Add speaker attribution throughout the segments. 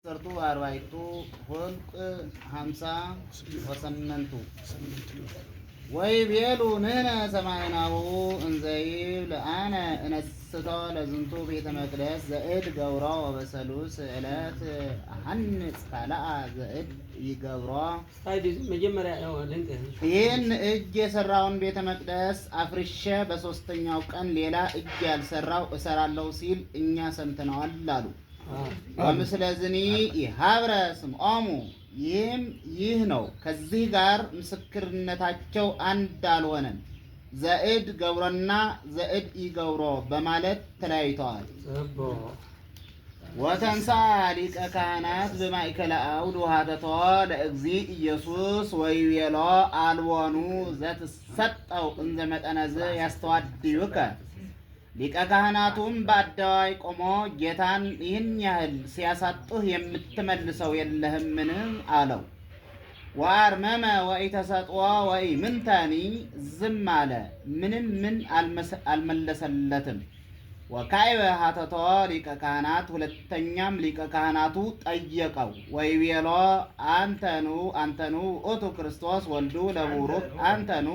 Speaker 1: ሰርቱ አርባይቱ ሆልቅ 50 ወሰመንቱ ወይ ቤሉ ንህነ ሰማይናሁ እንዘይብ ለአነ እነስቶ ለዝንቱ ቤተ መቅደስ ዘእድ ገብሮ ወበሰሉስ ዕለት ሐንጽ ካልአ ዘእድ ይገብሮ። ይህን እጅ የሰራውን ቤተ መቅደስ አፍርሼ በሶስተኛው ቀን ሌላ እጅ ያልሰራው እሰራለሁ ሲል እኛ ሰምተነዋል አሉ። ወምስለዝኒ ይሃብረ ስምዖሙ ይህ ነው። ከዚህ ጋር ምስክርነታቸው አንድ አልሆነም። ዘእድ ገብሮና ዘእድ ይገብሮ በማለት ተለያይተዋል። ወተንሳ ሊቀ ካህናት በማእከለ አውድ ወሀተቶ ለእግዚእ ኢየሱስ ወይቤሎ አልቦኑ ዘትሰጠው እንዘ መጠነዝ ያስተዋድዩከ። ሊቀ ካህናቱም በአደባባይ ቆሞ ጌታን ይህን ያህል ሲያሳጡህ የምትመልሰው የለህምን አለው። ወአርመመ ወኢተሰጥዎ ወኢምንተኒ ዝም አለ፣ ምንም ምን አልመለሰለትም። ወካዕበ ሀተቶ ሊቀ ካህናት፣ ሁለተኛም ሊቀ ካህናቱ ጠየቀው። ወይቤሎ አንተኑ ውእቱ ክርስቶስ ወልዱ ለቡሩክ አንተኑ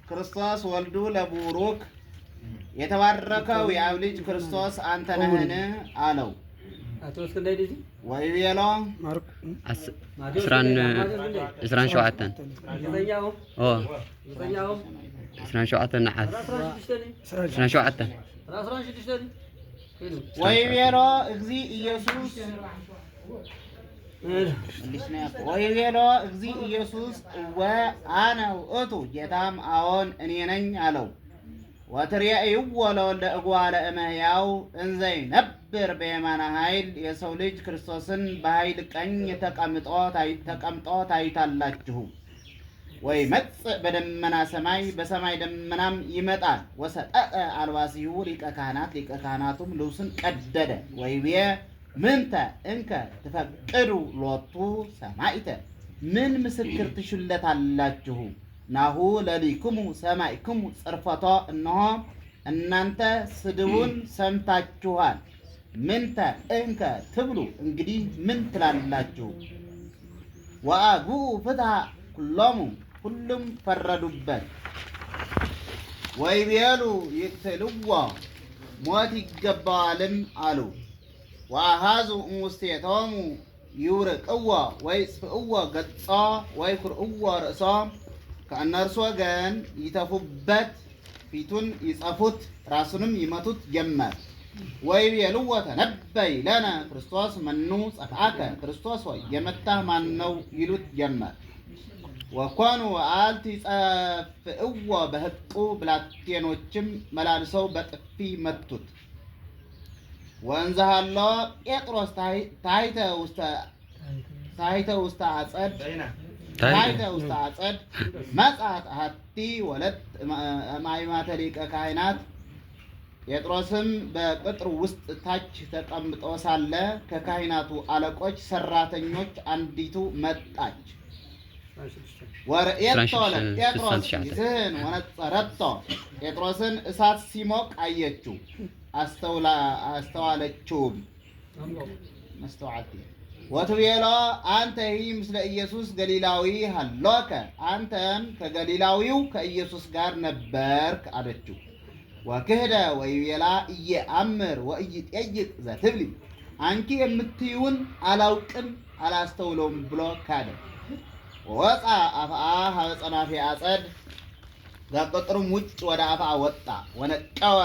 Speaker 1: ክርስቶስ ወልዱ ለቡሩክ የተባረከው የአብ ልጅ ክርስቶስ አንተ ነህን አለው። ወይቤሎ
Speaker 2: እስራን ሸውዓተን
Speaker 1: ወይቤሎ እግዚእ ኢየሱስ ወይቤሎ እግዚእ ኢየሱስ ወአነ ውእቱ ጌታም አዎን እኔ ነኝ አለው። ወትሬእይዎ ለወልደ እጓለ እመሕያው እንዘ ይነብር በየማነ ኃይል፣ የሰው ልጅ ክርስቶስን በኃይል ቀኝ ተቀምጦ ታዩታላችሁ። ወይመጽእ በደመና ሰማይ፣ በሰማይ ደመናም ይመጣል። ወሰጠጠ አልባሲሁ ሊቀ ካህናት፣ ሊቀ ካህናቱም ልብሱን ቀደደ። ወይቤ ምንተ እንከ ትፈቅዱ ሎቱ ሰማዕተ፣ ምን ምስክር ትሹለታላችሁ? ናሁ ለሊክሙ ሰማዕክሙ ጽርፈቶ፣ እነሆ እናንተ ስድቡን ሰምታችኋል። ምንተ እንከ ትብሉ፣ እንግዲህ ምን ትላላችሁ? ወአግኡ ፍትሐ ኩሎሙ፣ ሁሉም ፈረዱበት። ወይቤሉ ይቅትልዎ፣ ሞት ይገባዋልም አሉ። ወአሃዙ እሙስቴቶሙ ይውርቅዎ ወይጽፍእዎ ገጾ ወይኩርእዎ ርእሶ፣ ከእነርሱ ወገን ይተፉበት፣ ፊቱን ይጸፉት፣ ራሱንም ይመቱት ጀመር። ወይቤልዎ ተነበይ ለነ ክርስቶስ መኑ ጸፍአከ፣ ክርስቶስ ሆይ የመታህ ማን ነው ይሉት ጀመር። ወኮኑ አልት ይጸፍእዎ በህጡ፣ ብላቴኖችም መላልሰው በጥፊ መቱት። ወእንዘ ሀሎ ጴጥሮስ ታሕተ ውስተ አጸድ መጻት አሐቲ ወለት ማእማተ ሊቀ ካህናት። ጴጥሮስም በቅጥሩ ውስጥ ታች ተቀምጦ ሳለ ከካህናቱ አለቆች ሰራተኞች አንዲቱ መጣች። ወርእየቶ ለጴጥሮስ ይዝህን ወነጸረቶ፣ ጴጥሮስን እሳት ሲሞቅ አየችው አስተዋለችውም። መስተዋዕቲ ወትቤሎ አንተ ምስለ ኢየሱስ ገሊላዊ ሀሎከ፣ አንተም ከገሊላዊው ከኢየሱስ ጋር ነበርክ አለችው። ወክህደ ወይቤላ ኢየአምር ወኢይጠይቅ ዘትብሊ፣ አንቺ የምትይውን አላውቅም አላስተውለውም ብሎ ካደ። ወወፃ አፍአ ሀበ ጸናፌ አጸድ፣ ከቅጥሩም ውጭ ወደ አፍአ ወጣ። ወነቀወ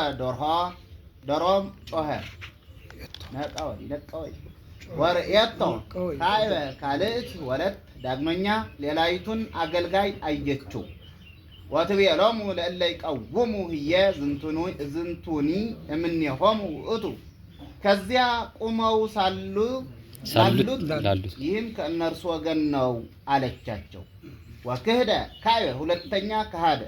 Speaker 1: ዶሮም ጮኸ ነቀወ። ወርእየቶ ካዕበ ካልእት ወለት፣ ዳግመኛ ሌላይቱን አገልጋይ አየችው። ወትቤሎሙ ለእለ ይቀውሙ ህየ ዝንቱኒ እምኔሆሙ ውእቱ፣ ከዚያ ቁመው ሳሉት ይህም ከእነርሱ ወገን ነው አለቻቸው። ወክህደ ካዕበ፣ ሁለተኛ ካደ።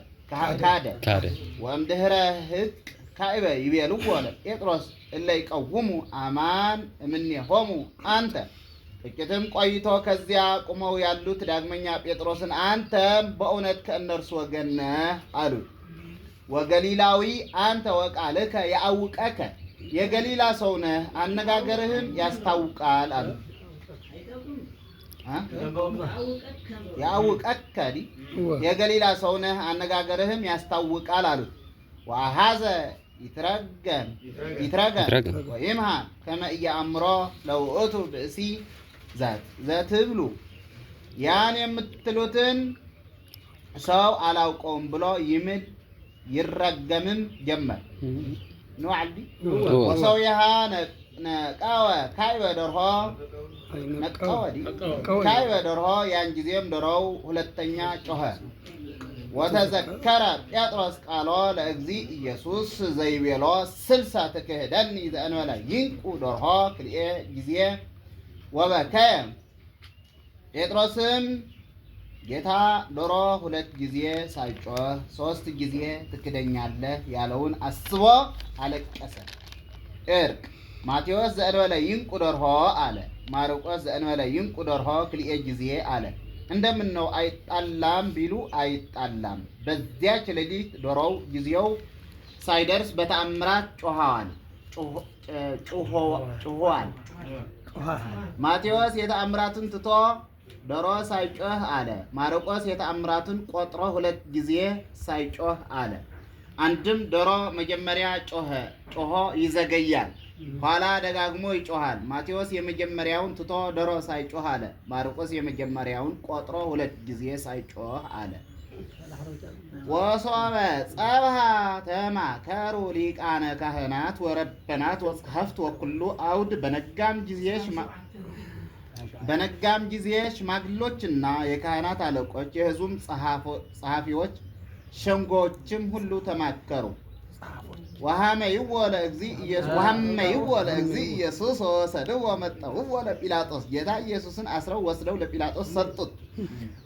Speaker 1: ወእምድኅረ ሕቅ ካዕበ ይቤልዎ ለጴጥሮስ እለ ይቀውሙ አማን እምኔሆሙ አንተ። ጥቂትም ቆይቶ ከዚያ ቁመው ያሉት ዳግመኛ ጴጥሮስን አንተም በእውነት ከእነርሱ ወገን ነህ አሉት። ወገሊላዊ አንተ ወቃልከ ያአውቀከ፣ የገሊላ ሰው ነህ አነጋገርህም ያስታውቃል አሉ። ያውቀከዲ የገሊላ ሰው ነህ አነጋገርህም ያስታውቃል አሉት። ወአሃዘ ይትረገም ወይምሃ ከመ ኢየአምሮ ለውእቱ ብእሲ ዘትብሉ ያን የምትሉትን ሰው አላውቀውም ብሎ ይምል ይረገምም ጀመር። ንዋዕዲ ወሰውየሃ ነቃወ ካይበ ደርሆ ነቃወዲ ካይበ ደርሆ ያን ጊዜም ደሮው ሁለተኛ ጮኸ። ወተዘከረ ጴጥሮስ ቃሎ ለእግዚ ኢየሱስ ዘይቤሎ ስልሳ ትክህደኒ ዘእንበለ ይንቁ ደርሆ ክልኤ ጊዜ ወበከየ ጴጥሮስም ጌታ ዶሮ 2 ጊዜ ሳይጮህ 3 ጊዜ ትክደኛለህ ያለውን አስቦ አለቀሰ። እርቅ ማቴዎስ ዘእንበለ ይንቁ ደርሆ አለ። ማርቆስ ዘእንበለ ይንቁ ደርሆ ክልኤ ጊዜ አለ። እንደምን ነው አይጣላም ቢሉ አይጣላም። በዚያች ሌሊት ዶሮው ጊዜው ሳይደርስ በተአምራት ጮኸዋል። ማቴዎስ የተአምራትን ትቶ ዶሮ ሳይጮህ አለ። ማርቆስ የተአምራትን ቆጥሮ 2 ጊዜ ሳይጮህ አለ። አንድም ዶሮ መጀመሪያ ጮሆ ይዘገያል፣ ኋላ ደጋግሞ ይጮሃል። ማቴዎስ የመጀመሪያውን ትቶ ዶሮ ሳይጮህ አለ። ማርቆስ የመጀመሪያውን ቆጥሮ 2 ጊዜ ሳይጮህ አለ። ወሶበ ጸብሃ ተማከሩ ሊቃነ ካህናት ወረበናት ወጸሐፍት ወኩሉ አውድ በነጋም ጊዜ ሽማግሎችና የካህናት አለቆች የሕዝቡም ጸሐፊዎች ሸንጎችም ሁሉ ተማከሩ። ወሐመይዎ ለእግዚእ ኢየሱስ ወሰድዎ መጠውዎ ለጲላጦስ ጌታ ኢየሱስን አስረው ወስደው ለጲላጦስ ሰጡት።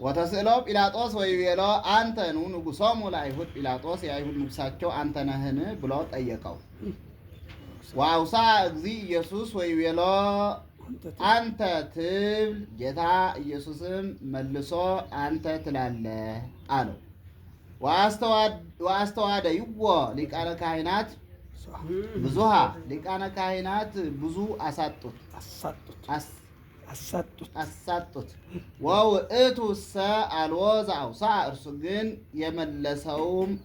Speaker 1: ወተስእሎ ጲላጦስ ወይቤሎ አንተኑ ንጉሶሙ ለአይሁድ ጲላጦስ የአይሁድ ንጉሳቸው አንተ ነህን ብሎ ጠየቀው። ወአውሳ እግዚእ ኢየሱስ ወይቤሎ አንተ ትብል ጌታ ኢየሱስም መልሶ አንተ ትላለህ አለው። ወአስተዋደይዎ ሊቃነ ካህናት ብዙሃ ሊቃነ ካህናት ብዙ አሳጡት። ወውእቱ ሰ አልቦ ዘአውሳ እርሱ ግን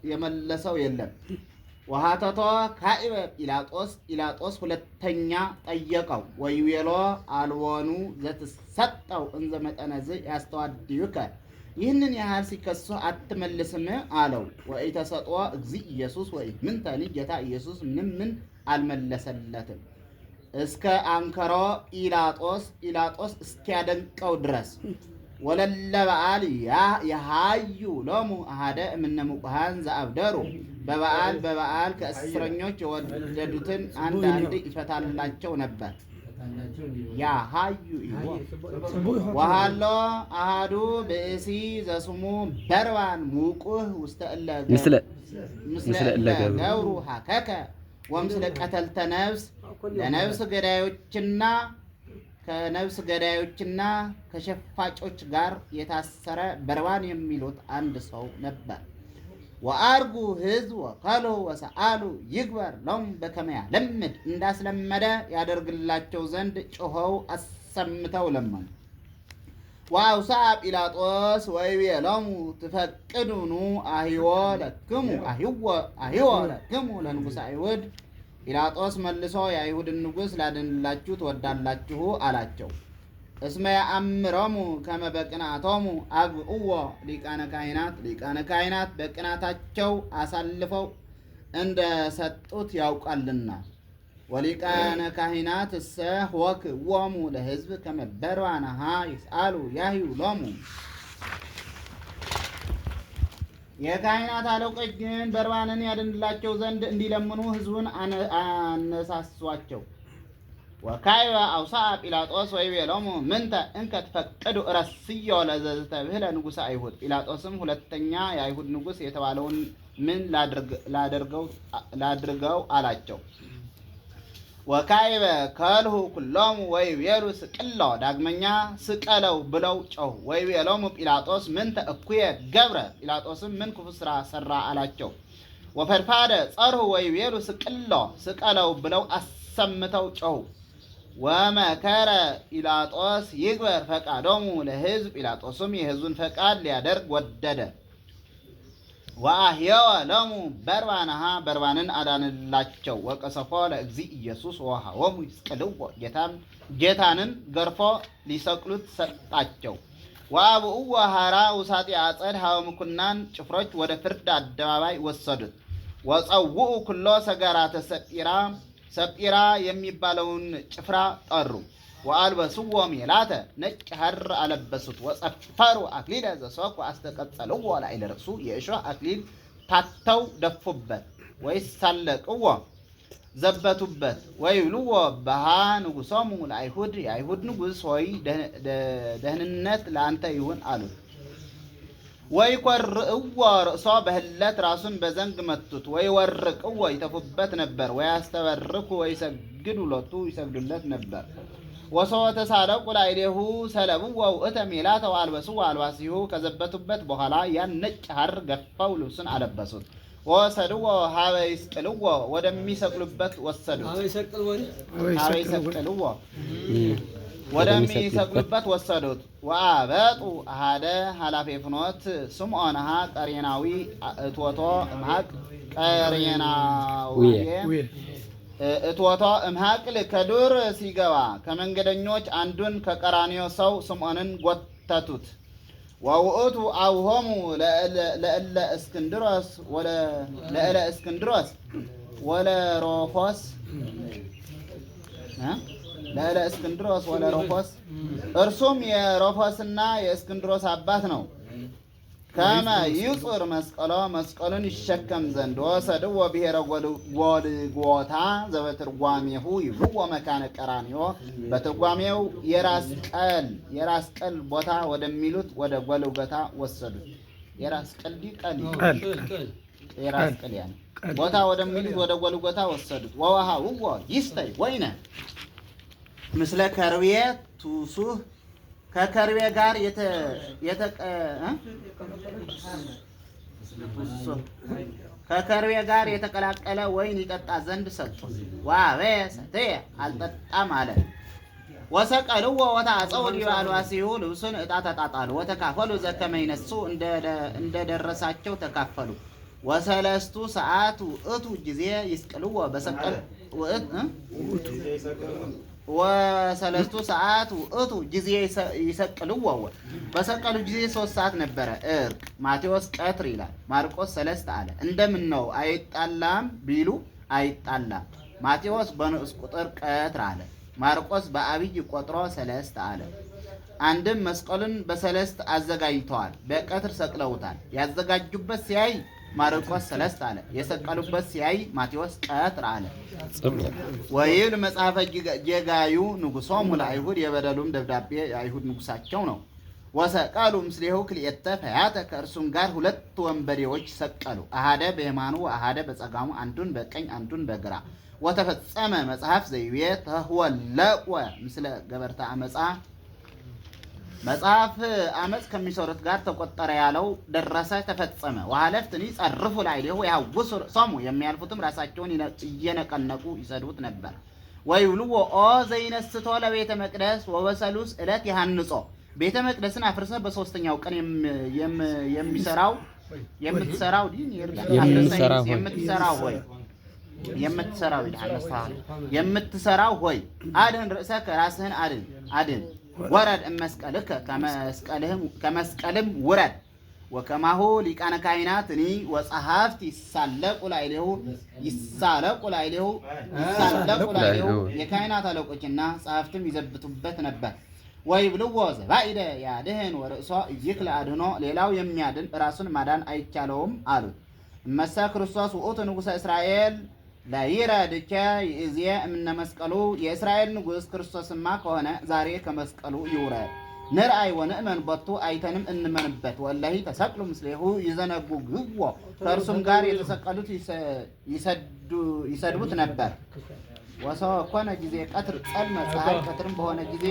Speaker 1: የመለሰው የለም። ወሃተቶ ካኢበ ጲላጦስ ሁለተኛ ጠየቀው። ወይቤሎ አልቦኑ ዘትሰጠው እንዘ መጠነዝ ያስተዋድዩከ ይህንን ያህል ሲከሱ አትመልስም አለው። ወኢተሰጥዎ እግዚእ ኢየሱስ ወኢምንተኒ ጌታ ኢየሱስ ምን አልመለሰለትም እስከ አንከሮ ጲላጦስ እስኪያደንቀው ድረስ። ወለለ በዓል የሃዩ ሎሙ አሃደ እምነ ሙቁሃን ዘአብደሩ በበዓል ከእስረኞች የወደዱትን አንድ ይፈታላቸው ነበር። ያሃዩ ወሃሎ አሃዱ ብእሲ ዘስሙ በርባን ሙቁህ ውስተ ምስለ እለ ገብሩ ሀከከ ወምስለ ቀተልተ ነፍስ ለነፍስ ገዳዮችና ከሸፋጮች ጋር የታሰረ በርባን የሚሉት አንድ ሰው ነበር። ወአርጉ ሕዝብ ወከሉ ወሰአሉ ይግበር ሎም በከመ ያለምድ እንዳስለመደ ያደርግላቸው ዘንድ ጮኸው አሰምተው ለመኑ። ወአውሳ ጲላጦስ ወይቤሎሙ ትፈቅዱኑ አህዮ ለክሙ ለንጉሠ አይሁድ። ጲላጦስ መልሶ የአይሁድን ንጉሥ ላድንላችሁ ትወዳላችሁ አላቸው። እስመ ያአምሮሙ ከመ በቅንዓቶሙ አግብእዎ ሊቃነ ካህናት በቅናታቸው አሳልፈው እንደሰጡት ያውቃልና። ወሊቃነ ካህናት እሰ ወክዎሙ ለሕዝብ ከመ በርባንሃ ይስአሉ ያህዩ ሎሙ። የካህናት አለቆች ግን በርባንን ያድንላቸው ዘንድ እንዲለምኑ ሕዝቡን አነሳሷቸው። ወካይበ አውሳ ጲላጦስ ወይቤሎሙ ምንተ እንከ ትፈቅዱ እረስዮ ለዘተብህለ ንጉሠ አይሁድ። ጲላጦስም ሁለተኛ የአይሁድ ንጉሥ የተባለውን ምን ላድርገው አላቸው። ወካይበ ከልሁ ኩሎሙ ወይቤሉ ስቅሎ ዳግመኛ ስቀለው ብለው ጮኹ። ወይቤሎሙ ጲላጦስ ምንተ እኩየ ገብረ ጲላጦስም ምን ክፉ ሥራ ሠራ አላቸው። ወፈድፋደ ጸርሁ ወይቤሉ ስቅሎ ስቀለው ብለው አሰምተው ጮኹ። ወመከረ ጲላጦስ ይግበር ፈቃዶሙ ለሕዝብ ጲላጦስም የሕዝቡን ፈቃድ ሊያደርግ ወደደ። ወአህየወ ለሙ በርባንሃ በርባንን አዳንላቸው። ወቀሰፎ ለእግዚእ ኢየሱስ ወወሃቦሙ ይስቅልዎ ጌታንን ገርፎ ሊሰቅሉት ሰጣቸው። ወአብኡዎ ሐራ ውሳጤ አጸድ ሀበ ምኩናን ጭፍሮች ወደ ፍርድ አደባባይ ወሰዱት። ወጸውኡ ኩሎ ሰገራተ ሰጲራ የሚባለውን ጭፍራ ጠሩ። ወአልበስዎ ሜላተ ነጭ ሐር አለበሱት። ወጸፈሩ አክሊለ ዘሶክ አስተቀጸልዎ ላዕለ ርእሱ የእሾህ አክሊል ታተው ደፉበት። ወይሳለቅዎ ዘበቱበት። ወይብልዎ በሃ ንጉሶሙ ለአይሁድ የአይሁድ ንጉሥ ሆይ ደህንነት ለአንተ ይሁን አሉት። ወይኰርዕዎ ርእሶ በህለት ራሱን በዘንግ መቱት። ወይወርቅዎ ይተፉበት ነበር። ወያስተበርኩ ወይሰግዱ ሎቱ ይሰግዱለት ነበር። ወሶበ ተሳለቁ ላዕሌሁ ሰለብዎ ውእተ ሜላተ ወአልበስዎ አልባሲሁ ከዘበቱበት በኋላ ያን ነጭ ሐር ገፈው ልብሱን አለበሱት። ወሰድዎ ሀበ ይስቅልዎ ወደሚሰቅሉበት ወሰዱት። ሀበ ይሰቅልዎ ወደሚሰቅሉበት ወሰዱት። ወአበጡ አሐደ ኃላፌ ፍኖት ስምዖንሃ ቀሬናዊ እትወቶ እምሃቅ ቀሬናዊ እትወቶ እምሃቅል ከዱር ሲገባ ከመንገደኞች አንዱን ከቀራንዮ ሰው ስምዖንን ጎተቱት። ወውእቱ አብሆሙ ለእለ እስክንድሮስ ወለሮፎስ ለእለ እስክንድሮስ ወለሮፎስ እርሱም የሮፎስና የእስክንድሮስ አባት ነው። ከመ ይጹር መስቀሉን ይሸከም ዘንድ ወሰድዎ ብሔረ ጎልጎታ ዘበትርጓሜሁ ይብልዎ መካነ ቀራንዮ በትርጓሜው የራስ ቀል ቦታ ወደሚሉት ወደ ጎልጎታ ወሰዱት። የራስ ቀል ያን ቦታ ወደሚሉት ወደ ጎልጎታ ወሰዱት። ወወሃብዎ ይስተይ ወይነ ምስለ ከርቤ ቱሱህ ከከርቤ ጋር ከከርቤ ጋር የተቀላቀለ ወይን ይጠጣ ዘንድ ሰጡት። ወአበየ ሰተየ አልጠጣም አለ። ወሰቀልዎ ወተአጸው ዲበ አልባሲሁ ልብሱን ዕጣ ተጣጣሉ። ወተካፈሉ ዘከመ ይነሱ እንደደረሳቸው ተካፈሉ። ወሰለስቱ ሰዓት ውእቱ ጊዜ ይስቅልዎ በሰቀል ወሰለስቱ ሰዓት ውእቱ ጊዜ ይሰቅልዎ በሰቀሉ ጊዜ 3 ሰዓት ነበረ። እርቅ ማቴዎስ ቀትር ይላል። ማርቆስ 3 አለ። እንደምን ነው አይጣላም ቢሉ አይጣላም። ማቴዎስ በንዑስ ቁጥር ቀትር አለ። ማርቆስ በአብይ ቆጥሮ 3 አለ። አንድም መስቀሉን በ3 አዘጋጅተዋል፣ በቀትር ሰቅለውታል። ያዘጋጁበት ሲያይ ማርቆስ 3 አለ። የሰቀሉበት ሲያይ ማቴዎስ ቀትር አለ። ወይብል መጽሐፈ ጌጋዩ ንጉሶሙ ለአይሁድ የበደሉም ደብዳቤ የአይሁድ ንጉሳቸው ነው። ወሰቀሉ ምስሌሁ ክልኤተ ፈያተ ከእርሱም ጋር 2 ወንበዴዎች ሰቀሉ። አሐደ በየማኑ አሐደ በጸጋሙ አንዱን በቀኝ አንዱን በግራ። ወተፈጸመ መጽሐፍ ዘይቤ ተወለቆ ምስለ ገበርታ አመፃ መጽሐፍ አመፅ ከሚሰሩት ጋር ተቆጠረ ያለው ደረሰ ተፈጸመ። ወሐለፍትኒ ጸርፉ ላዕሌሁ ያውሱ ሶሙ የሚያልፉትም ራሳቸውን እየነቀነቁ ይሰዱት ነበር። ወይብልዎ ኦ ዘይነስቶ ለቤተ መቅደስ ወበሰሉስ ዕለት ያሃንጾ ቤተ መቅደስን አፍርሰህ በ3ኛው ቀን የምትሰራው ሆይ አድን ርእሰከ ራስህን አድን ወረድ እመስቀልከ ከመስቀልም ውረድ። ወከማሁ ሊቃነ ካህናትኒ ወጸሐፍት ይሳለቁ ላዕሌሁ የካህናት አለቆችና ጸሐፍትም ይዘብቱበት ነበር። ወይብልዎ ዘባኢደ ያድህን ወርእሶ ይክል አድህኖ ሌላው የሚያድን ራሱን ማዳን አይቻለውም አሉት። እመሰ ክርስቶስ ውእቱ ንጉሠ እስራኤል ለይረድከ ይእዜ እምነ መስቀሉ የእስራኤል ንጉሥ ክርስቶስማ ከሆነ ዛሬ ከመስቀሉ ይውረድ። ንርአይ ወንእመን ቦቱ አይተንም እንመንበት። ወላሂ ተሰቅሉ ምስሌሁ ይዘነጉ ግዎ ከእርሱም ጋር የተሰቀሉት ይሰድቡት ነበር። ወሰው ኮነ ጊዜ ቀትር ጸልመ ፀሐይ ቀትርም በሆነ ጊዜ